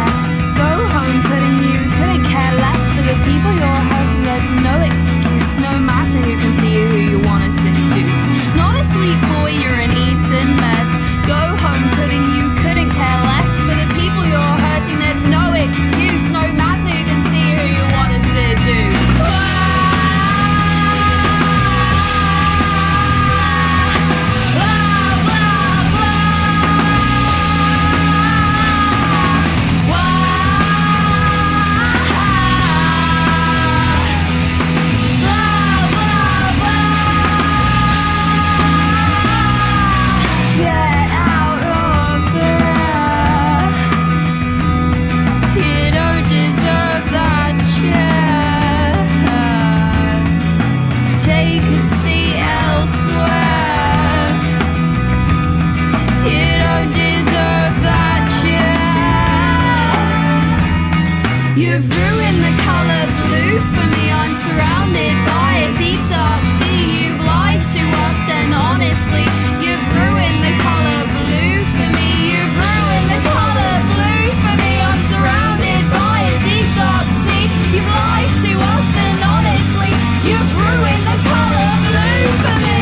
mess. Go home, putting you couldn't care less. For the people you're hurting, there's no excuse. No matter who can see you, who you wanna seduce. Not a sweet boy, you're an eaten mess. Go home, putting you couldn't care less. For the people you're hurting, there's no excuse. No matter who can see you, who you wanna seduce. You've ruined the colour blue for me. I'm surrounded by a deep dark sea. You've lied to us and honestly, you've ruined the colour blue for me. You've ruined the colour blue for me. I'm surrounded by a deep dark sea. You've lied to us and honestly, you've ruined the colour blue for me.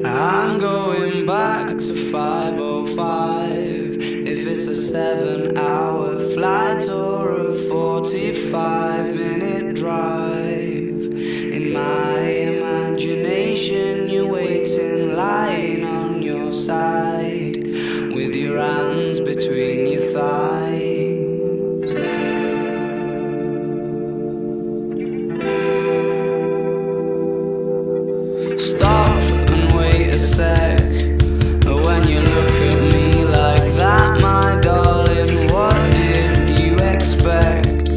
I'm going back to 5:05. If it's a 7-hour flight or a 45-minute drive, in my imagination you're waiting, lying on your side, with your hands between your thighs. Stop and wait a sec. When you look at me like that, my darling, what did you expect?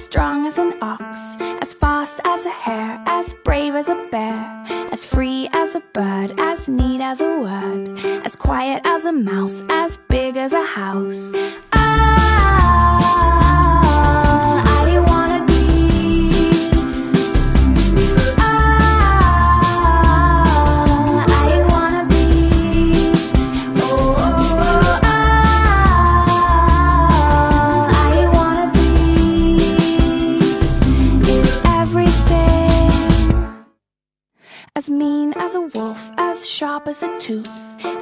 strong as an ox, as fast as a hare, as brave as a bear, as free as a bird, as neat as a word, as quiet as a mouse, as big as a house. I wanna be. I wanna be. Oh, I wanna be. Is everything. As mean as a wolf, as sharp as a tooth,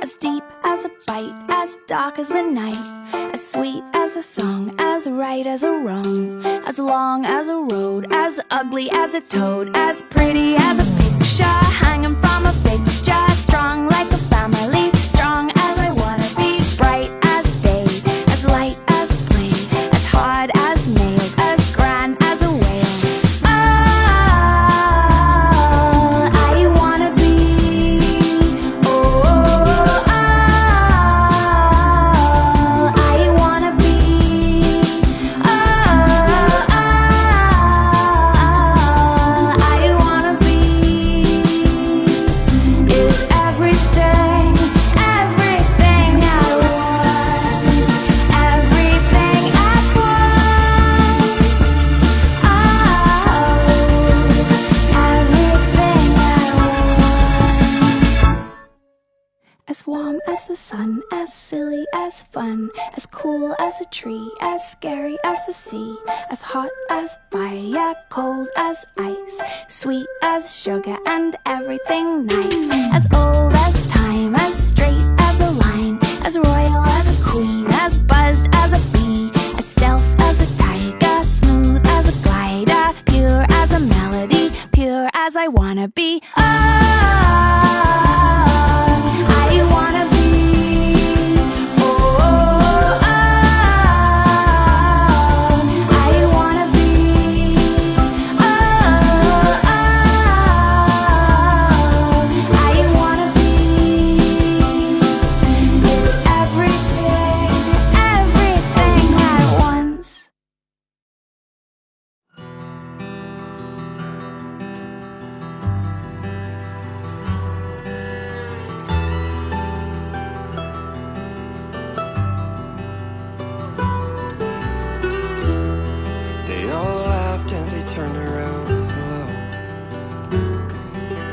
as deep as a bite, as dark as the night, as sweet as a song, as right as a wrong, as long as a road, as ugly as a toad, as pretty as a picture hanging from a fixture, strong like a family, strong as I wanna be, bright as day, as light as play, as hard as nails, as grand as a whale. I wanna be. As warm as the sun, as silly as fun, as cool as a tree, as scary as the sea, as hot as fire, cold as ice, sweet as sugar and everything nice, as old as time, as straight as a line, as royal as a queen, as buzzed as a bee, as stealth as a tiger, smooth as a glider, pure as a melody, pure as I wanna be. I wanna be. I wanna be. I wanna be. It's everything, everything at once. Turned around slow.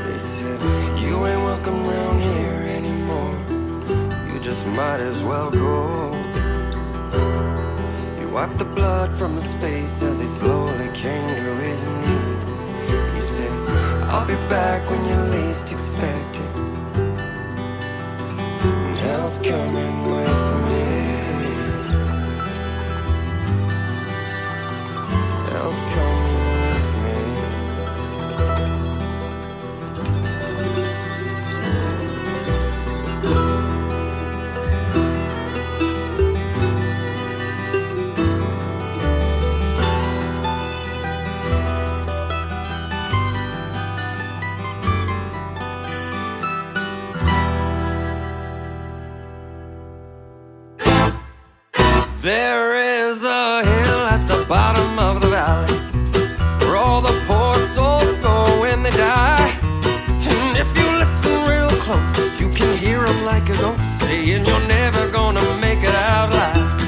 They said, you ain't welcome round here anymore. You just might as well go. He wiped the blood from his face as he slowly came to his knees. He said, I'll be back when you least expect it. And hell's coming with me. Hell's coming. There is a hill at the bottom of the valley where all the poor souls go when they die. And if you listen real close, you can hear them like a ghost saying you're never gonna make it out alive.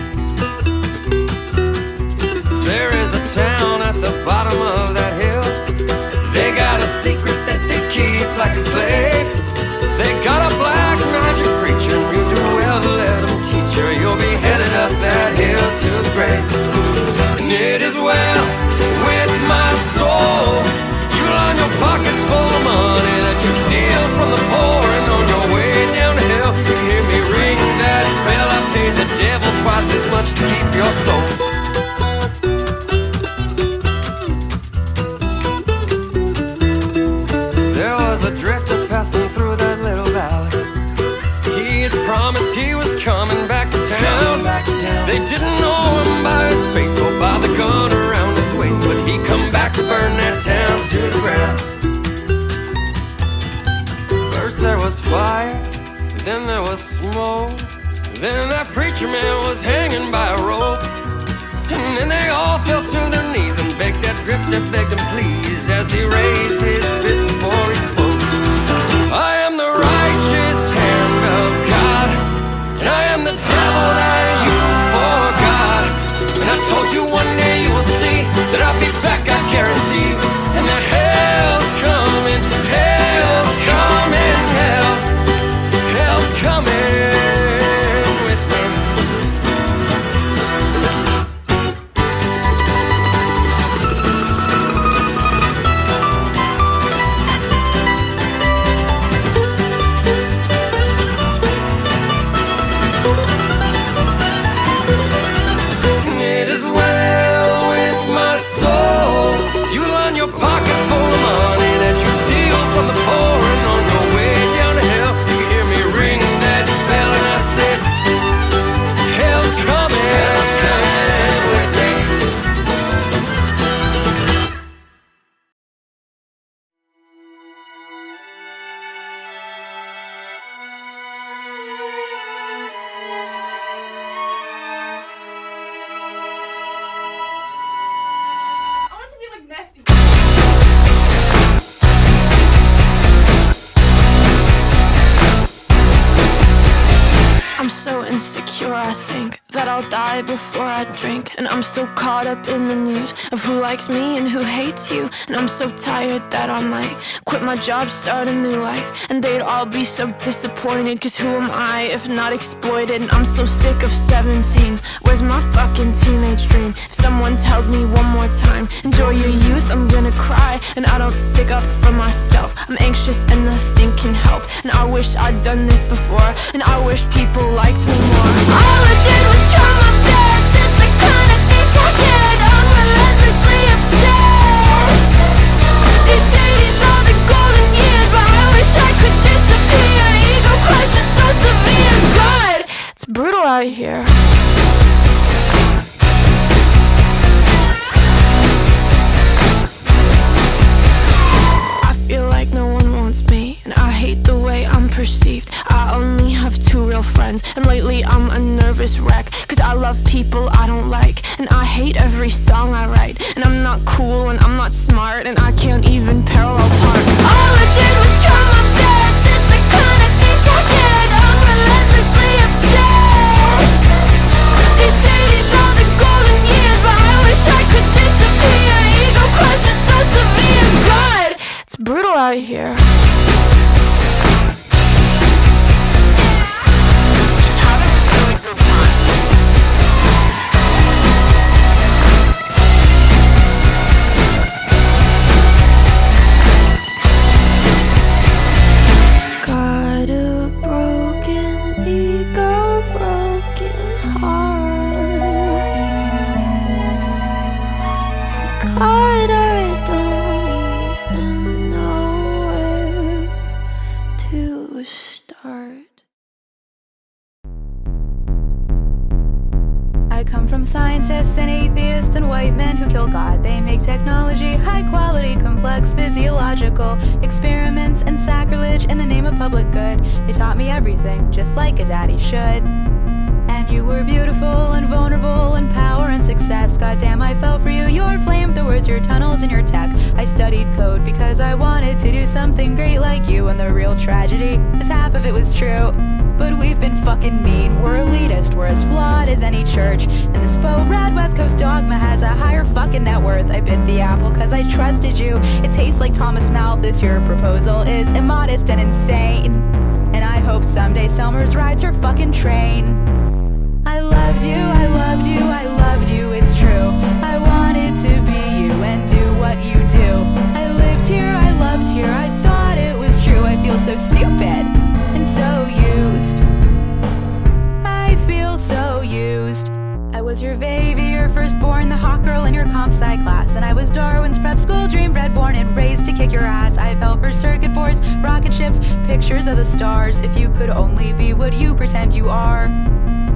There is a town at the bottom of that hill. They got a secret that they keep like a slave. They got a black magic preacher, you do well to let them teach you. You'll be headed up that hill to the grave. And it is well with my soul. You line your pockets full of money that you steal from the poor. And on your way down the hill, you hear me ring that bell. I paid the devil twice as much to keep your soul. There was a drifter passing through that little valley. He had promised he was coming back to town. They didn't know him by his face or by the gun around his waist, but he come back to burn that town to the ground. First there was fire, then there was smoke, then that preacher man was hanging by a rope, and then they all fell to their knees and begged that drifter, begged him please, as he raised his fist before he spoke. I am the righteous hand of God, and I am the devil that you forgot. And I told you one day you will see that I'll be back, I guarantee. And that hell's coming, hell's coming, hell's coming with me. It is well with my soul. You line your pocket full of money that you steal from the poor, and on your way down to hell, you hear me ring that bell, and I said, hell's coming with me. I want it to be like Nessie. I'm so insecure, I think that I'll die before I drink. And I'm so caught up in the news of who likes me and who hates you. And I'm so tired that I might quit my job, start a new life. And they'd all be so disappointed, cause who am I if not exploited? And I'm so sick of 17, where's my fucking teenage dream? If someone tells me one more time, enjoy your youth, I'm gonna cry. And I don't stick up for myself, I'm anxious and nothing can help. And I wish I'd done this before, and I wish people liked me more. All I did was try my best, it's the kind of things I did. I'm relentlessly obsessed. They say these are the golden years, but I wish I could disappear. Ego crush is so severe. God, it's brutal out here. I feel like no one wants me, and I hate the way I'm perceived. I only have 2 real friends, and lately I'm a nervous wreck, cause I love people I don't like, and I hate every song I write. And I'm not cool, and I'm not smart, and I can't even parallel park. All I did was try my best, it's the kind of things I did. I'm relentlessly obsessed. They say these are the golden years, but I wish I could disappear. Ego crush is so severe. God, it's brutal out here. Just having a really good time. Got a broken ego, broken heart. God, I don't even know where to start. I come from scientists and atheists and white men who kill God. They make technology high quality, complex, physiological experiments and sacrilege in the name of public good. They taught me everything, just like a daddy should. And you were beautiful and vulnerable and power and success. Goddamn, I fell for you. Your flamethrowers, your tunnels, and your tech. I studied code because I wanted to do something great like you. And the real tragedy is half of it was true. But we've been fucking mean. We're elitist. We're as flawed as any church. And this faux red West Coast dogma has a higher fucking net worth. I bit the apple cause I trusted you. It tastes like Thomas Malthus. Your proposal is immodest and insane. And I hope someday Selmers rides her fucking train. I loved you, I loved you, I loved you, it's true. I wanted to be you and do what you do. I lived here, I loved here, I thought it was true. I feel so stupid and so used. I feel so used. I was your baby, your firstborn, the hot girl in your comp sci class. And I was Darwin's prep school dream, bred, born, and raised to kick your ass. I fell for circuit boards, rocket ships, pictures of the stars. If you could only be what you pretend you are.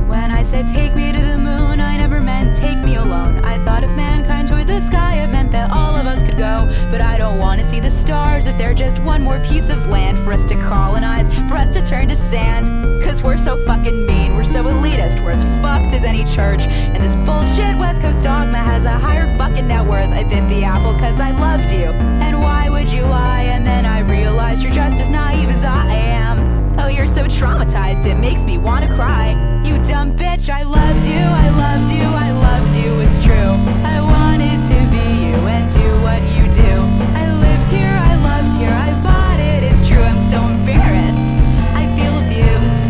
When I said take me to the moon, I never meant take me alone. I thought if mankind toured the sky, it meant that all of us could go. But I don't want to see the stars if they're just one more piece of land for us to colonize, for us to turn to sand. Cause we're so fucking mean, we're so elitist, we're as fucked as any church. And this bullshit West Coast dogma has a higher fucking net worth. I bit the apple cause I loved you. And why would you lie? And then I realized you're just as naive as I am. Oh, you're so traumatized, it makes me wanna cry. You dumb bitch, I loved you, I loved you, I loved you, it's true. I wanted to be you and do what you do. I lived here, I loved here, I bought it, it's true. I'm so embarrassed, I feel abused.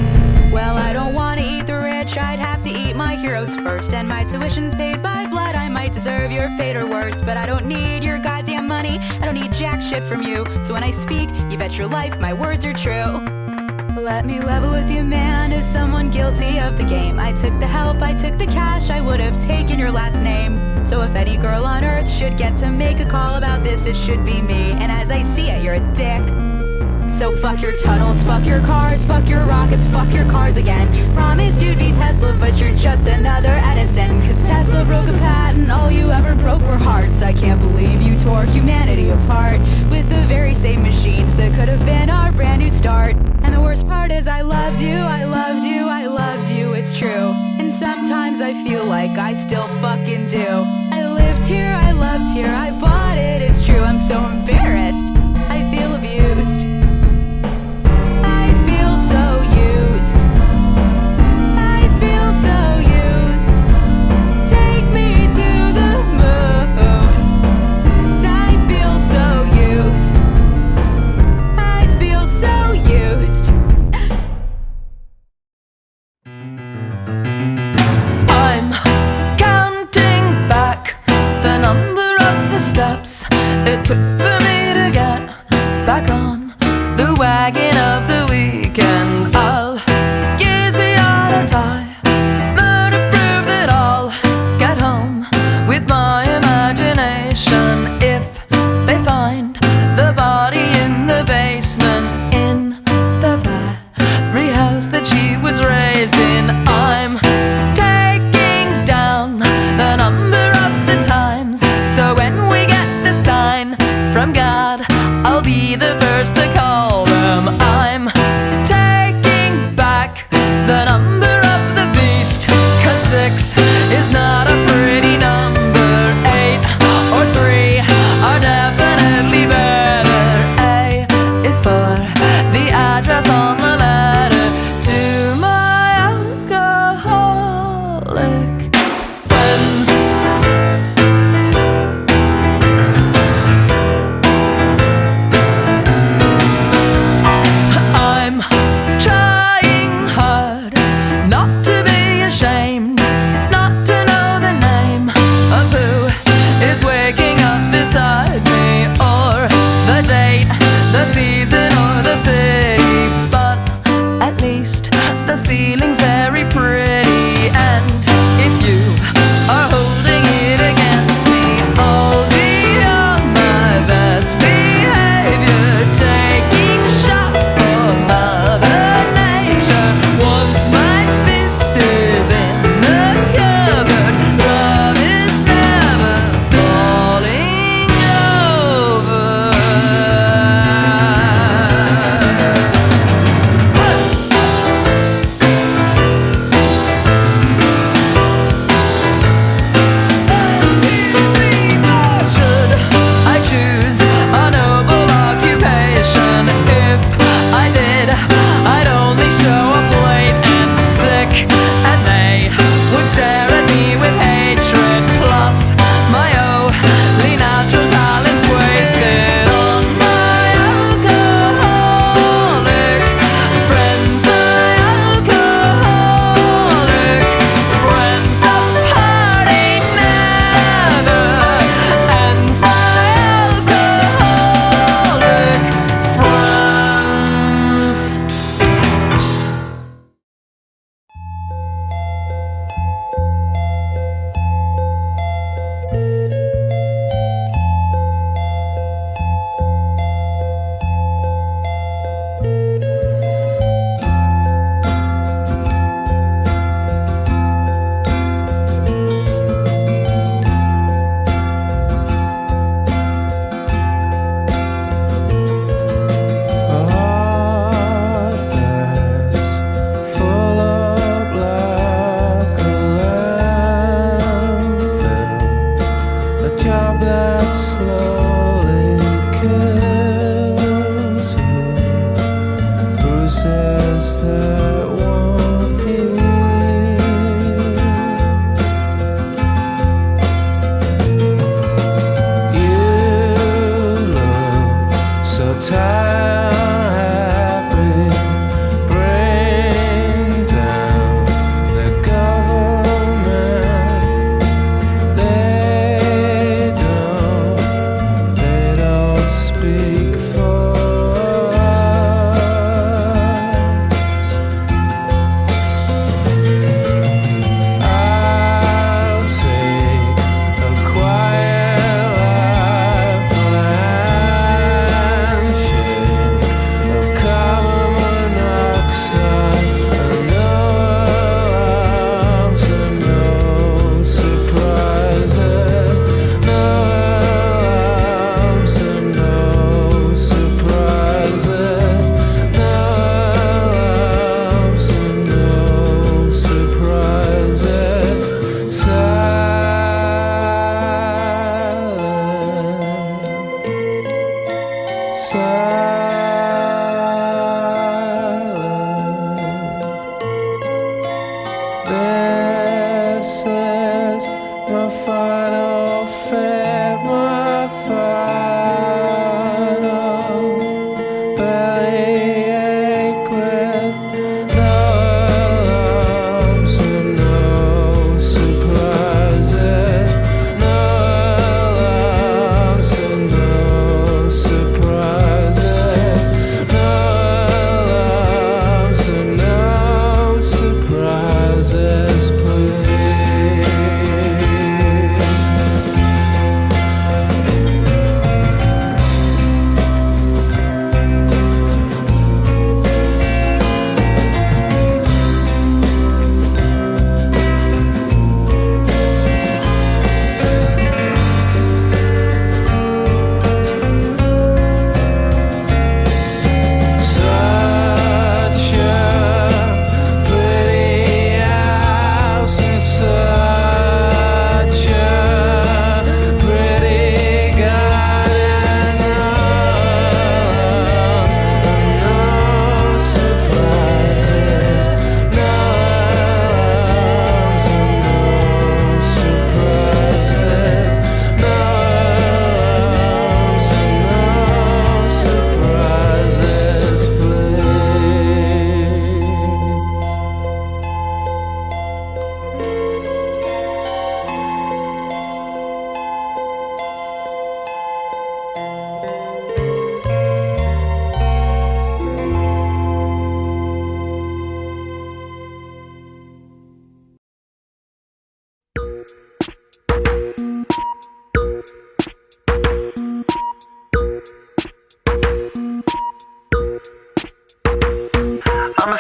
Well, I don't wanna eat the rich, I'd have to eat my heroes first. And my tuition's paid by blood, I might deserve your fate or worse. But I don't need your goddamn money, I don't need jack shit from you. So when I speak, you bet your life my words are true. Let me level with you, man, as someone guilty of the game. I took the help, I took the cash, I would have taken your last name. So if any girl on earth should get to make a call about this, it should be me. And as I see it, you're a dick. So fuck your tunnels, fuck your cars, fuck your rockets, fuck your cars again. You promised you'd be Tesla, but you're just another Edison. Cause Tesla broke a patent, all you ever broke were hearts. I can't believe you tore humanity apart with the very same machines that could have been our brand new start. And the worst part is I loved you, I loved you, I loved you, it's true. And sometimes I feel like I still fucking do. I lived here, I loved here, I bought it, it's true. I'm so embarrassed, I feel abused. I feel so used. I feel so used. Take me to the moon, 'cause I feel so used. I feel so used. I'm counting back the number of the steps it took for me to get back on the wagon of the weekend. I'll use the auto timer to prove that I'll get home with my imagination. If they find the body in the basement in the very house that she was raised in, I'm taking down the number of the times. So when we get the sign from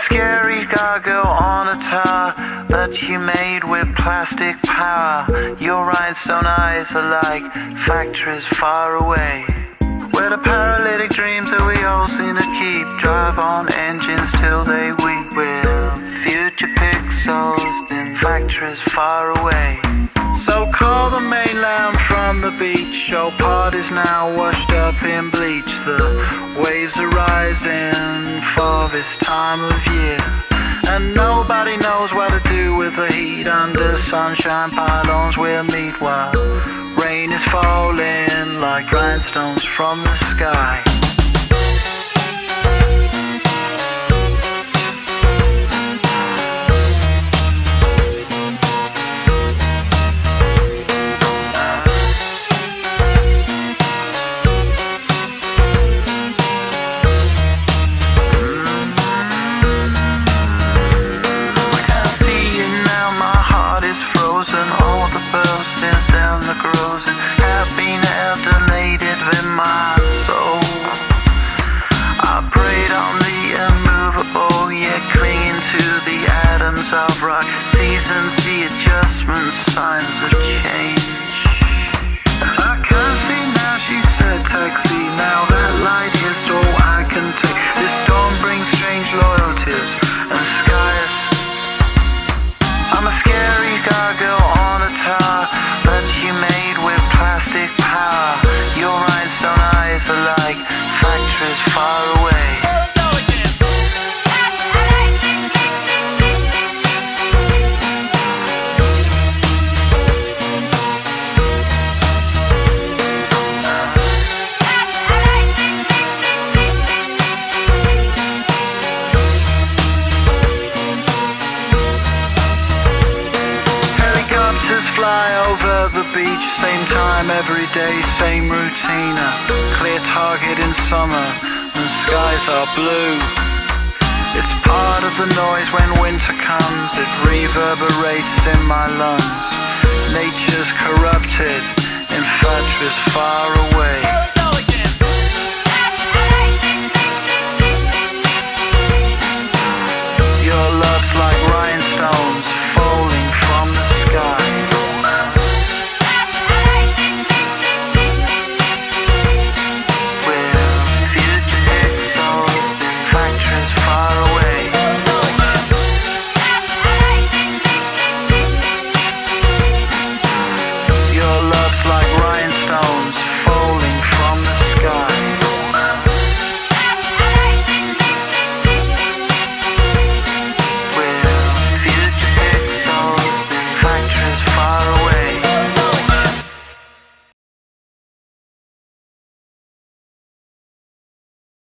scary gargoyle on a tower that you made with plastic power. Your rhinestone eyes are like factories far away, where the paralytic dreams that we all seem to keep drive on engines till they weep. With future pixels in factories far away. So call the mainland from the beach. Your party's now washed up in bleach. The waves are rising for this time of year, and nobody knows what to do with the heat. Under sunshine pylons we'll meet while rain is falling like rhinestones from the sky. Of rock, seasons, the adjustments, signs of change. I can see now, she said, taxi. Now that light is all I can take. This storm brings strange loyalties and skies. I'm a scary gargoyle on a tower that you made with plastic power. Your rhinestone eyes are like factories far away. Fly over the beach, same time every day, same routine. A clear target in summer, and skies are blue. It's part of the noise when winter comes, it reverberates in my lungs. Nature's corrupted in factories far away.